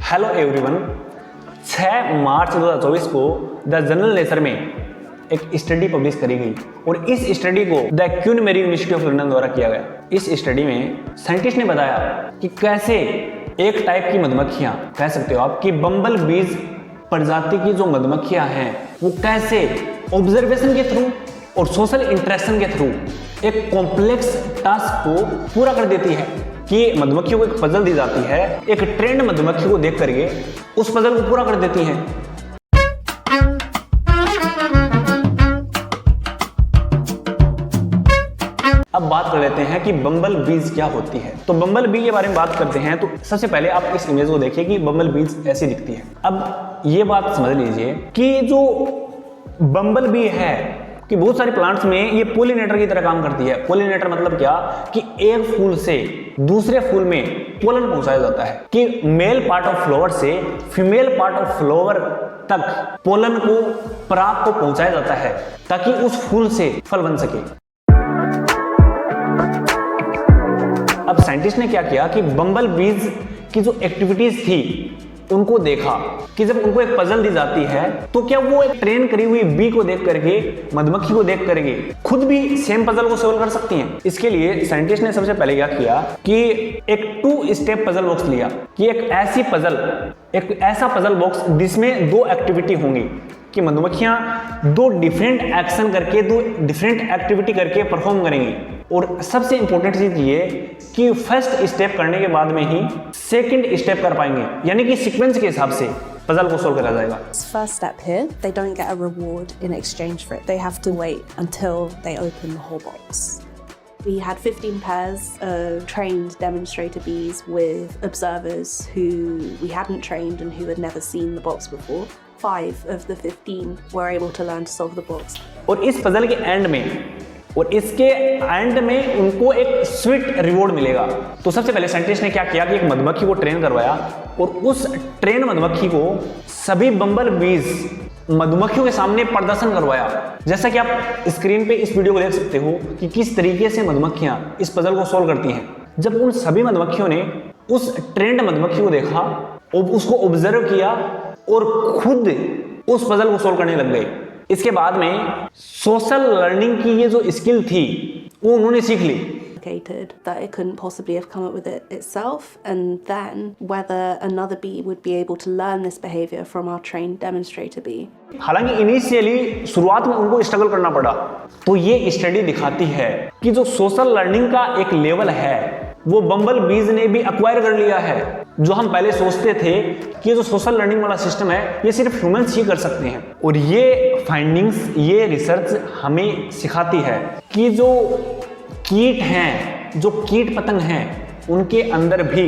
Hello everyone, 6 मार्च 2024 को the journal nature में एक स्टडी पब्लिश करी गई और इस स्टडी को the Queen Mary University of London द्वारा किया गया। इस स्टडी में साइंटिस्ट ने बताया कि कैसे एक टाइप की मधुमक्खियां, कह सकते हो आप कि बम्बल बीज प्रजाति की जो मधुमक्खियां हैं वो कैसे ऑब्जर्वेशन के थ्रू और सोशल इंटरेक्शन के थ्रू एक कॉम्प्लेक्स टास्क को पूरा कर देती है। कि मधुमक्खियों को एक पजल दी जाती है, एक ट्रेंड मधुमक्खी को देख करके उस पजल को पूरा कर देती हैं। अब बात कर लेते हैं कि बम्बल बीज क्या होती है। तो बम्बल बी के बारे में बात करते हैं तो सबसे पहले आप इस इमेज को देखिए कि बम्बल बीज ऐसी दिखती है। अब ये बात समझ लीजिए कि जो बम्बल बी है कि बहुत सारे प्लांट्स में ये पोलिनेटर की तरह काम करती है। पोलिनेटर मतलब क्या कि एक फूल से दूसरे फूल में पोलन पहुंचाया जाता है कि मेल पार्ट ऑफ फ्लावर से फीमेल पार्ट ऑफ फ्लावर तक पोलन को पराग को पहुंचाया जाता है ताकि उस फूल से फल बन सके। अब साइंटिस्ट ने क्या किया कि बम्बल बीज की जो एक्टिविटीज थी उनको देखा कि जब उनको एक पजल दी जाती है तो क्या वो एक ट्रेन करी हुई बी को देख करके, मधुमक्खी को देख करके खुद भी सेम पजल को सॉल्व कर सकती हैं। इसके लिए साइंटिस्ट ने सबसे पहले क्या किया कि एक 2 स्टेप पजल बॉक्स लिया कि एक ऐसा पजल बॉक्स जिसमें 2 एक्टिविटी होंगी कि मधुमक्खियां 2 डिफरेंट एक्शन करके 2 डिफरेंट एक्टिविटी करके परफॉर्म करेंगी। और सबसे इंपॉर्टेंट चीज ये कि फर्स्ट स्टेप करने के बाद में ही सेकंड स्टेप कर पाएंगे, यानी कि सीक्वेंस के हिसाब से पजल को सोल्व करा जाएगा। First step here, they don't get a reward in exchange for it. They have to wait until they open the whole box. We had 15 pairs of trained demonstrator bees with observers who we hadn't trained and who had never seen the box before. 5 of the 15 were able to learn to solve the box. और इस puzzle के and में और इसके and में उनको एक sweet reward मिलेगा। तो सबसे पहले साइंटिस्ट ने क्या किया कि एक मधुमक्खी को ट्रेन करवाया और उस ट्रेन मधुमक्खी को सभी बम्बल बीज मधुमक्खियों के सामने प्रदर्शन करवाया। जैसा कि आप स्क्रीन पे इस वीडियो को देख सकते हो कि किस तरीके से मधुमक्खियां इस पजल को सॉल्व करती हैं। जब उन सभी मधुमक्खियों ने उस ट्रेंड मधुमक्खी को देखा और उसको ऑब्जर्व किया और खुद उस पजल को सॉल्व करने लग गए। इसके बाद में सोशल लर्निंग की ये जो स्किल थी वो उन्होंने सीख ली। That it couldn't possibly have come up with it itself, and then whether another bee would be able to learn this behavior from our trained demonstrator bee. हालांकि इनिशियली शुरुआत में उनको स्ट्रगल करना पड़ा। तो ये स्टडी दिखाती है कि जो सोशल लर्निंग का एक लेवल है वो बम्बल बीज ने भी एक्वायर कर लिया है। जो हम पहले सोचते थे कि जो सोशल लर्निंग वाला सिस्टम है ये सिर्फ ह्यूमंस ही कर सकते हैं। और ये फाइंडिंग्स, ये रिसर्च हमें सिखाती है कि जो कीट हैं, जो कीट पतंग हैं, उनके अंदर भी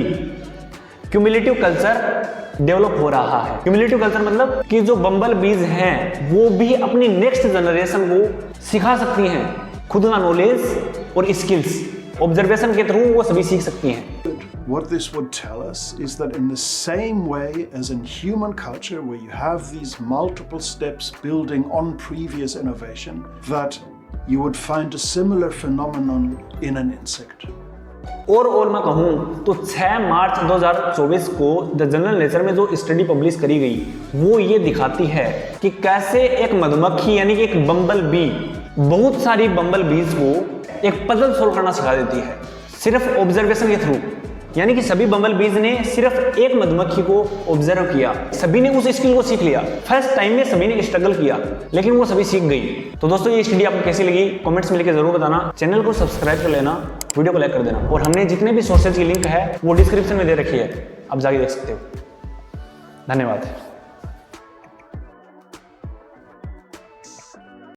क्यूमुलेटिव कल्चर डेवलप हो रहा है। क्यूमुलेटिव कल्चर मतलब कि जो बम्बल बीज हैं वो भी अपनी नेक्स्ट जनरेशन को सिखा सकती हैं खुद का नॉलेज और स्किल्स। ऑब्जर्वेशन के थ्रू वो सभी सीख सकती हैं। What this would tell us is that in the same way as in human culture, where you have these multiple steps building on previous innovation, that you would find a similar phenomenon in an insect. और मैं कहूँ तो 6 मार्च 2024 को the journal nature में जो study publish करी गई वो ये दिखाती है कि कैसे एक मधुमक्खी यानी कि एक बम्बल बी बहुत सारी बम्बल बीज को एक पजल सोल्व करना सिखा देती है सिर्फ ऑब्जर्वेशन के थ्रू। यानी कि सभी बम्बल बीज ने सिर्फ एक मधुमक्खी को ऑब्जर्व किया, सभी ने उस स्किल को सीख लिया। फर्स्ट टाइम में सभी ने स्ट्रगल किया लेकिन वो सभी सीख गई। तो दोस्तों ये स्टडी आपको कैसी लगी कमेंट्स में लिख के जरूर बताना। चैनल को सब्सक्राइब कर लेना, वीडियो को लाइक कर देना और हमने जितने भी सोर्सेज की लिंक है वो डिस्क्रिप्शन में दे रखी है, आप जाके देख सकते हो। धन्यवाद।